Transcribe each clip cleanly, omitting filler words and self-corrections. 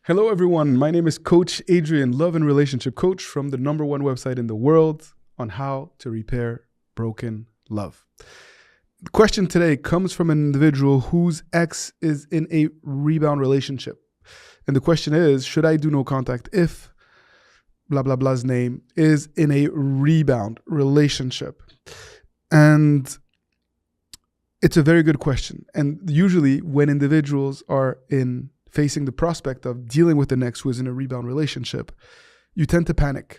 Hello, everyone. My name is Coach Adrian, love and relationship coach from the number one website in the world on how to repair broken love. The question today comes from an individual whose ex is in a rebound relationship. And the question is, should I do no contact if blah, blah, blah's name is in a rebound relationship? And it's a very good question. And usually when individuals are facing the prospect of dealing with an ex who is in a rebound relationship, you tend to panic.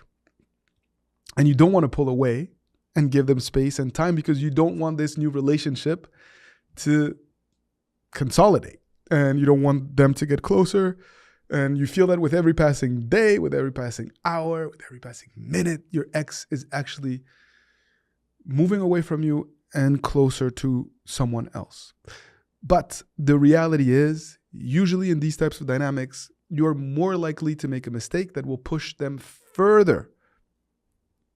And you don't want to pull away and give them space and time because you don't want this new relationship to consolidate. And you don't want them to get closer. And you feel that with every passing day, with every passing hour, with every passing minute, your ex is actually moving away from you and closer to someone else. But the reality is, usually in these types of dynamics, you're more likely to make a mistake that will push them further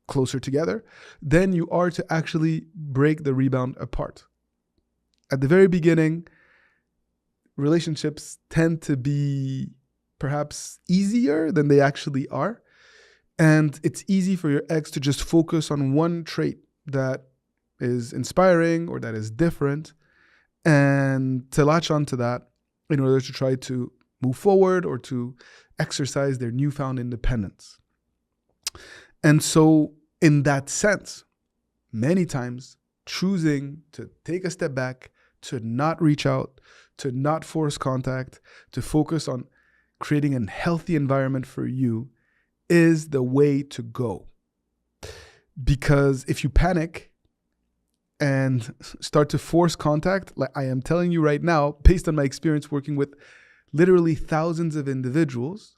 closer together than you are to actually break the rebound apart. At the very beginning, relationships tend to be perhaps easier than they actually are. And it's easy for your ex to just focus on one trait that is inspiring or that is different and to latch onto that in order to try to move forward or to exercise their newfound independence. And so in that sense, many times choosing to take a step back, to not reach out, to not force contact, to focus on creating a healthy environment for you is the way to go. Because if you panic and start to force contact, like I am telling you right now, based on my experience working with literally thousands of individuals,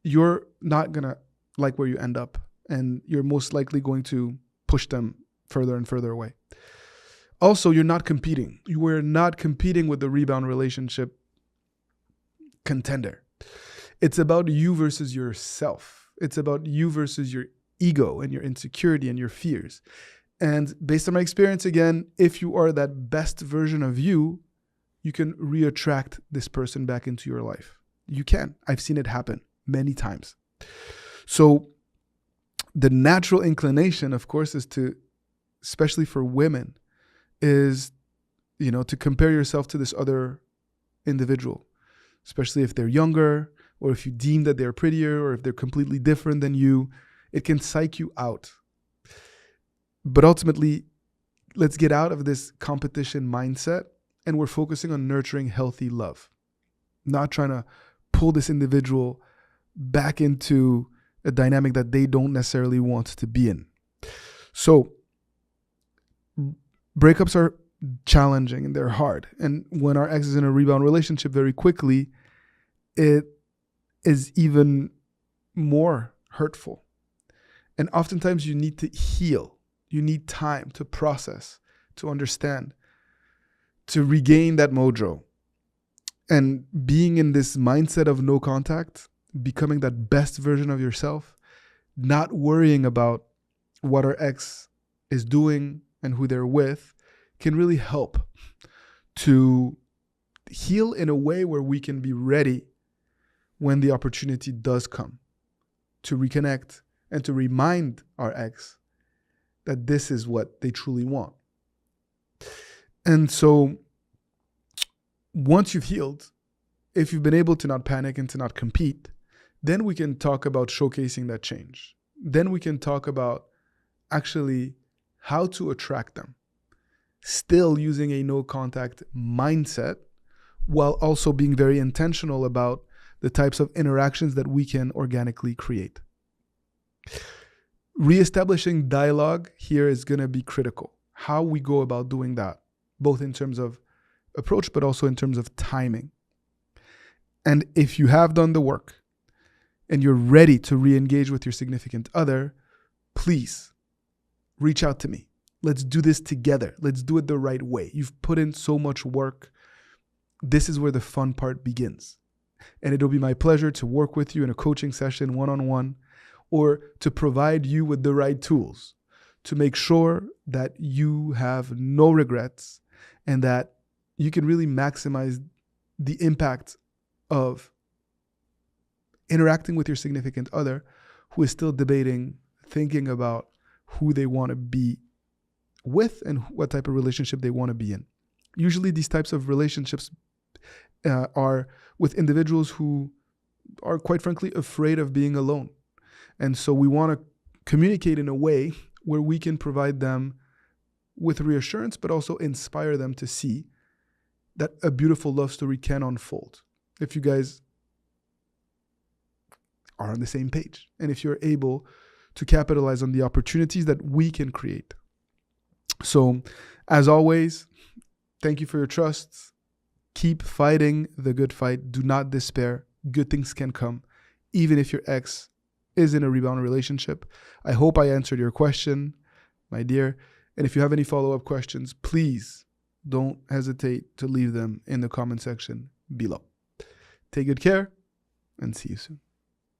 you're not going to like where you end up. And you're most likely going to push them further and further away. Also, you're not competing. You are not competing with the rebound relationship contender. It's about you versus yourself. It's about you versus your ego and your insecurity and your fears. And based on my experience, again, if you are that best version of you, you can reattract this person back into your life. You can. I've seen it happen many times. So the natural inclination, of course, is to, especially for women, is, to compare yourself to this other individual, especially if they're younger or if you deem that they're prettier or if they're completely different than you. It can psych you out. But ultimately, let's get out of this competition mindset and we're focusing on nurturing healthy love, not trying to pull this individual back into a dynamic that they don't necessarily want to be in. So breakups are challenging and they're hard. And when our ex is in a rebound relationship very quickly, it is even more hurtful. And oftentimes you need to heal. You need time to process, to understand, to regain that mojo. And being in this mindset of no contact, becoming that best version of yourself, not worrying about what our ex is doing and who they're with, can really help to heal in a way where we can be ready when the opportunity does come to reconnect and to remind our ex that this is what they truly want. And so once you've healed, if you've been able to not panic and to not compete, then we can talk about showcasing that change. Then we can talk about actually how to attract them, still using a no contact mindset while also being very intentional about the types of interactions that we can organically create. Reestablishing dialogue here is going to be critical. How we go about doing that, both in terms of approach, but also in terms of timing. And if you have done the work and you're ready to re-engage with your significant other, please reach out to me. Let's do this together. Let's do it the right way. You've put in so much work. This is where the fun part begins. And it'll be my pleasure to work with you in a coaching session one-on-one, or to provide you with the right tools to make sure that you have no regrets and that you can really maximize the impact of interacting with your significant other who is still debating, thinking about who they want to be with and what type of relationship they want to be in. Usually these types of relationships are with individuals who are, quite frankly, afraid of being alone. And so we want to communicate in a way where we can provide them with reassurance, but also inspire them to see that a beautiful love story can unfold if you guys are on the same page and if you're able to capitalize on the opportunities that we can create. So, as always, thank you for your trust. Keep fighting the good fight. Do not despair. Good things can come, even if your ex is in a rebound relationship. I hope I answered your question, my dear. And if you have any follow-up questions, please don't hesitate to leave them in the comment section below. Take good care and see you soon.